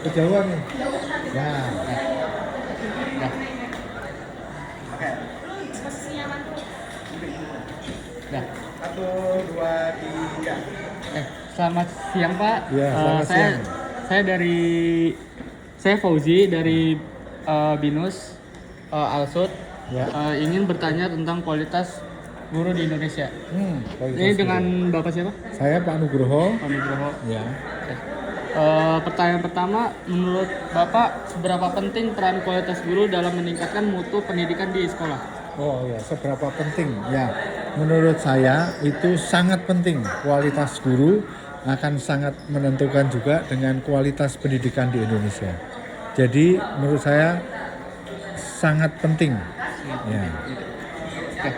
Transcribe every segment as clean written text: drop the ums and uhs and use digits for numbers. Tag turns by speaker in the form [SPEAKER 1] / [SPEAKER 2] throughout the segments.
[SPEAKER 1] kejauhan nih. Ya.
[SPEAKER 2] Nah,
[SPEAKER 3] Oke.
[SPEAKER 2] nah.
[SPEAKER 3] 1, 2, 3.
[SPEAKER 2] Selamat siang Pak.
[SPEAKER 1] Iya, selamat siang.
[SPEAKER 2] Saya Fauzi dari Binus Alsut.
[SPEAKER 1] Ya.
[SPEAKER 2] Ingin bertanya tentang kualitas guru di Indonesia.
[SPEAKER 1] Kualitas
[SPEAKER 2] Ini
[SPEAKER 1] guru.
[SPEAKER 2] dengan Bapak siapa?
[SPEAKER 1] Saya Pak Nugroho.
[SPEAKER 2] Pak Nugroho.
[SPEAKER 1] Ya.
[SPEAKER 2] Pertanyaan pertama, menurut Bapak seberapa penting peran kualitas guru dalam meningkatkan mutu pendidikan di sekolah?
[SPEAKER 1] Oh ya, seberapa penting? Ya, menurut saya itu sangat penting. Kualitas guru akan sangat menentukan juga dengan kualitas pendidikan di Indonesia. Jadi menurut saya sangat penting. Ya.
[SPEAKER 2] Oke.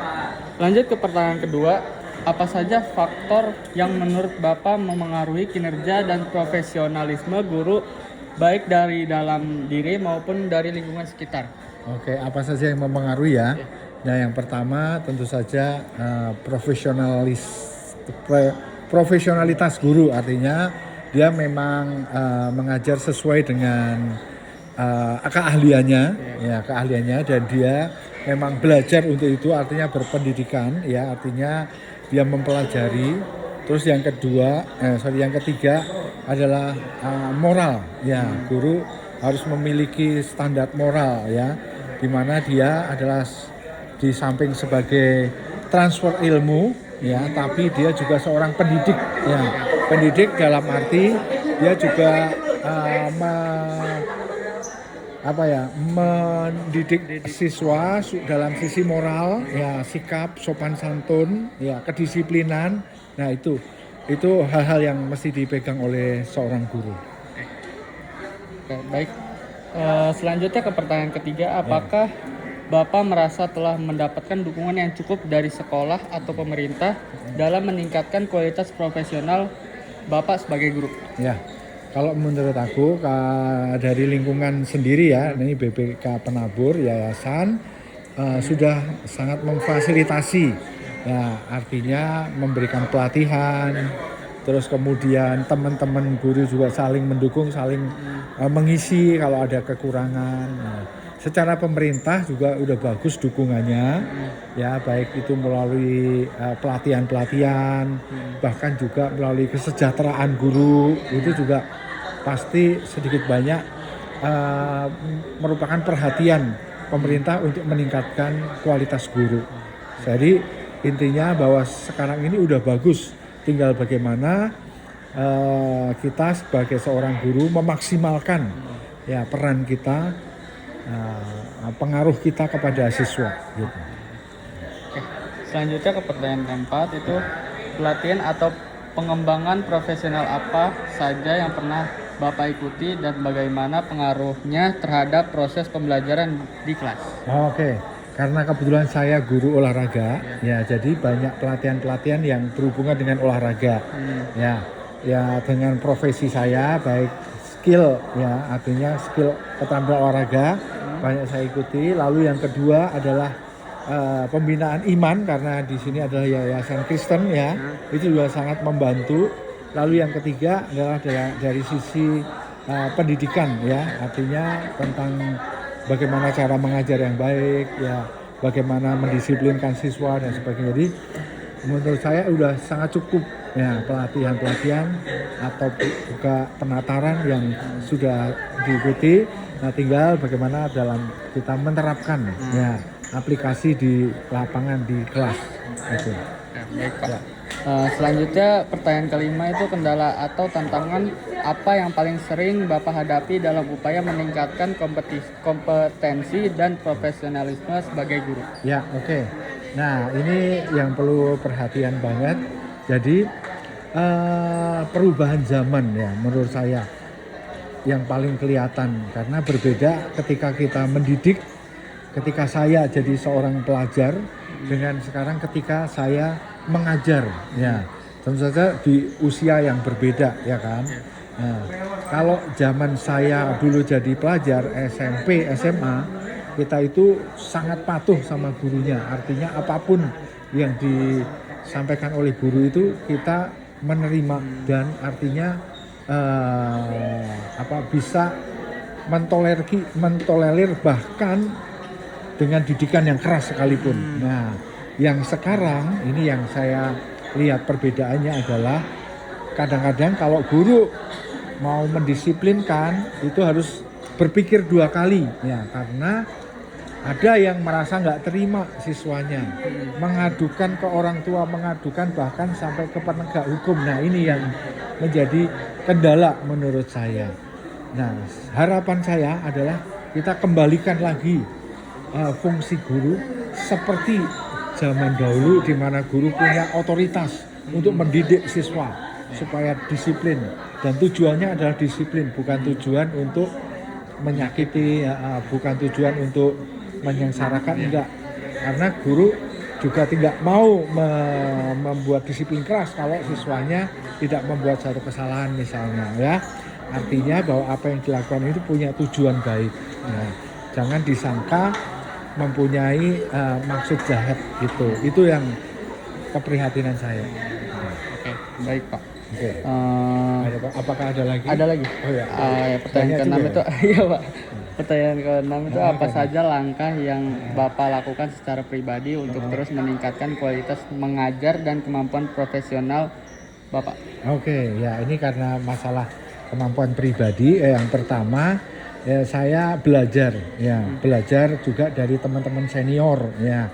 [SPEAKER 2] Lanjut ke pertanyaan kedua, apa saja faktor yang menurut Bapak memengaruhi kinerja dan profesionalisme guru baik dari dalam diri maupun dari lingkungan sekitar?
[SPEAKER 1] Oke, apa saja yang mempengaruhi ya? Nah, yang pertama tentu saja profesionalitas guru, artinya dia memang mengajar sesuai dengan keahliannya, ya keahliannya, dan dia memang belajar untuk itu, artinya berpendidikan, ya artinya dia mempelajari. Terus yang ketiga adalah moral, ya guru harus memiliki standar moral, ya, di mana dia adalah di samping sebagai transfer ilmu, ya, tapi dia juga seorang pendidik, ya, pendidik dalam arti dia juga mendidik siswa dalam sisi moral, ya, sikap, sopan santun, ya, kedisiplinan. Nah itu hal-hal yang mesti dipegang oleh seorang guru.
[SPEAKER 2] Oke, baik. Selanjutnya ke pertanyaan ketiga, apakah Bapak merasa telah mendapatkan dukungan yang cukup dari sekolah atau pemerintah dalam meningkatkan kualitas profesional Bapak sebagai guru?
[SPEAKER 1] Ya, kalau menurut aku dari lingkungan sendiri, ya, ini BPK Penabur Yayasan sudah sangat memfasilitasi, ya, artinya memberikan pelatihan, terus kemudian teman-teman guru juga saling mendukung, saling mengisi kalau ada kekurangan. Nah, secara pemerintah juga udah bagus dukungannya, ya, baik itu melalui pelatihan-pelatihan, bahkan juga melalui kesejahteraan guru, itu juga pasti sedikit banyak merupakan perhatian pemerintah untuk meningkatkan kualitas guru. Jadi intinya bahwa sekarang ini udah bagus, tinggal bagaimana kita sebagai seorang guru memaksimalkan, ya, peran kita, pengaruh kita kepada siswa, gitu.
[SPEAKER 2] Oke. Selanjutnya ke pertanyaan keempat, itu pelatihan atau pengembangan profesional apa saja yang pernah Bapak ikuti dan bagaimana pengaruhnya terhadap proses pembelajaran di kelas?
[SPEAKER 1] Oke, karena kebetulan saya guru olahraga, ya, jadi banyak pelatihan-pelatihan yang berhubungan dengan olahraga, ya dengan profesi saya, baik skill, ya, artinya skill keterampilan olahraga banyak saya ikuti. Lalu yang kedua adalah pembinaan iman, karena di sini adalah yayasan Kristen, ya, itu juga sangat membantu. Lalu yang ketiga adalah dari sisi pendidikan, ya, artinya tentang bagaimana cara mengajar yang baik, ya, bagaimana mendisiplinkan siswa dan sebagainya. Jadi menurut saya udah sangat cukup, ya, pelatihan-pelatihan atau juga penataran yang sudah diikuti. Nah, tinggal bagaimana dalam kita menerapkan, ya, aplikasi di lapangan, di kelas, gitu.
[SPEAKER 2] Ya, baik Pak. Selanjutnya pertanyaan kelima, itu kendala atau tantangan apa yang paling sering Bapak hadapi dalam upaya meningkatkan kompetensi dan profesionalisme sebagai guru?
[SPEAKER 1] Ya, oke. Nah, ini yang perlu perhatian banget. Jadi perubahan zaman, ya, menurut saya yang paling kelihatan, karena berbeda ketika kita mendidik, ketika saya jadi seorang pelajar dengan sekarang ketika saya mengajar, ya, tentu saja di usia yang berbeda, ya kan. Nah, kalau zaman saya dulu jadi pelajar SMP, SMA, kita itu sangat patuh sama gurunya, artinya apapun yang disampaikan oleh guru itu kita menerima, dan artinya bisa mentolerir bahkan dengan didikan yang keras sekalipun. Nah, yang sekarang ini yang saya lihat perbedaannya adalah kadang-kadang kalau guru mau mendisiplinkan itu harus berpikir 2 kali ya, karena ada yang merasa nggak terima siswanya, mengadukan ke orang tua, mengadukan bahkan sampai ke penegak hukum. Nah, ini yang menjadi kendala menurut saya. Nah, harapan saya adalah kita kembalikan lagi fungsi guru seperti zaman dahulu di mana guru punya otoritas untuk mendidik siswa supaya disiplin, dan tujuannya adalah disiplin, bukan tujuan untuk menyakiti, bukan tujuan untuk menyengsarakan, enggak. Karena guru juga tidak mau membuat disiplin keras kalau siswanya tidak membuat satu kesalahan misalnya ya. Artinya bahwa apa yang dilakukan itu punya tujuan baik. Nah, jangan disangka mempunyai maksud jahat gitu. Itu yang keprihatinan saya.
[SPEAKER 2] Oke, baik Pak.
[SPEAKER 1] Oke. Apakah ada lagi?
[SPEAKER 2] Ada lagi.
[SPEAKER 1] Oh ya.
[SPEAKER 2] Pertanyaan ke-6 itu, iya Pak. Pertanyaan ke-6 itu apa
[SPEAKER 1] Apa?
[SPEAKER 2] saja langkah yang Bapak lakukan secara pribadi untuk terus meningkatkan kualitas mengajar dan kemampuan profesional Bapak?
[SPEAKER 1] Oke, ya ini karena masalah kemampuan pribadi. Yang pertama saya belajar juga dari teman-teman senior ya,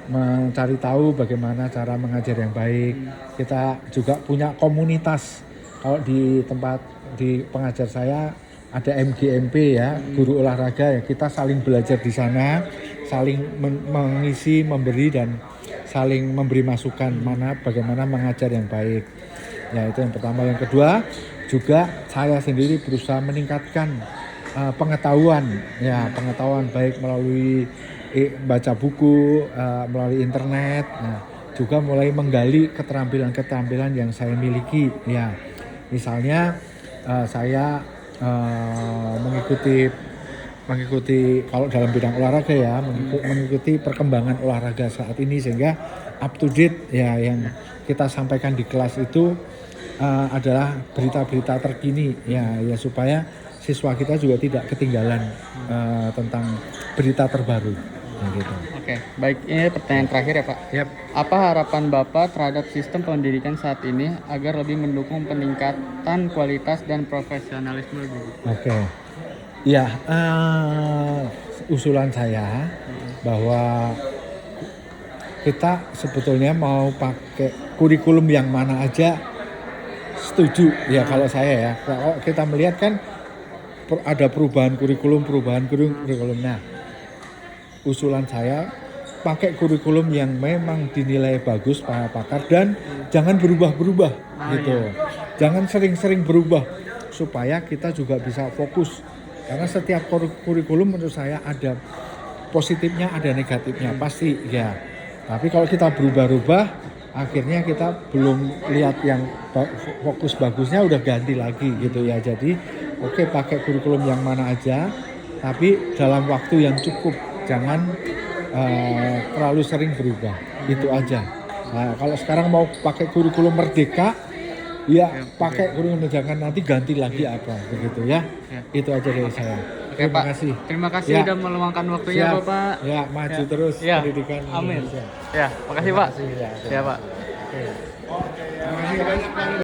[SPEAKER 1] mencari tahu bagaimana cara mengajar yang baik. Kita juga punya komunitas. Kalau di tempat di pengajar saya ada MGMP ya, guru olahraga ya, kita saling belajar di sana, saling mengisi, memberi dan saling memberi masukan bagaimana mengajar yang baik. Ya, itu yang pertama. Yang kedua, juga saya sendiri berusaha meningkatkan pengetahuan baik melalui baca buku, melalui internet. Nah, juga mulai menggali keterampilan-keterampilan yang saya miliki ya. Misalnya saya mengikuti kalau dalam bidang olahraga ya, mengikuti perkembangan olahraga saat ini sehingga up to date ya, yang kita sampaikan di kelas itu adalah berita-berita terkini ya supaya siswa kita juga tidak ketinggalan tentang berita terbaru gitu.
[SPEAKER 2] Oke, baik, ini pertanyaan terakhir ya Pak.
[SPEAKER 1] Yap.
[SPEAKER 2] Apa harapan Bapak terhadap sistem pendidikan saat ini agar lebih mendukung peningkatan kualitas dan profesionalisme guru?
[SPEAKER 1] Oke. Ya, usulan saya bahwa kita sebetulnya mau pakai kurikulum yang mana aja setuju ya kalau saya ya. Kalau kita melihat kan ada perubahan kurikulum. Nah, usulan saya pakai kurikulum yang memang dinilai bagus para pakar dan jangan berubah-berubah gitu. Jangan sering-sering berubah supaya kita juga bisa fokus. Karena setiap kurikulum menurut saya ada positifnya, ada negatifnya pasti ya. Tapi kalau kita berubah-ubah, akhirnya kita belum lihat yang fokus bagusnya udah ganti lagi gitu ya. Jadi oke, pakai kurikulum yang mana aja, tapi dalam waktu yang cukup. Jangan terlalu sering berubah, itu aja. Nah, kalau sekarang mau pakai kurikulum merdeka, ya pakai kurikulum, jangan nanti ganti lagi apa begitu ya. Itu aja dari saya.
[SPEAKER 2] Oke,
[SPEAKER 1] Terima
[SPEAKER 2] Pak.
[SPEAKER 1] kasih.
[SPEAKER 2] Terima kasih
[SPEAKER 1] Ya.
[SPEAKER 2] sudah meluangkan waktunya
[SPEAKER 1] Siap.
[SPEAKER 2] Bapak.
[SPEAKER 1] Ya, maju terus
[SPEAKER 2] Ya.
[SPEAKER 1] pendidikan
[SPEAKER 2] Amin.
[SPEAKER 1] Indonesia.
[SPEAKER 2] Ya, makasih
[SPEAKER 1] Terima
[SPEAKER 2] Pak.
[SPEAKER 1] kasih, ya.
[SPEAKER 2] Ya Pak.
[SPEAKER 1] Oke. Terima kasih.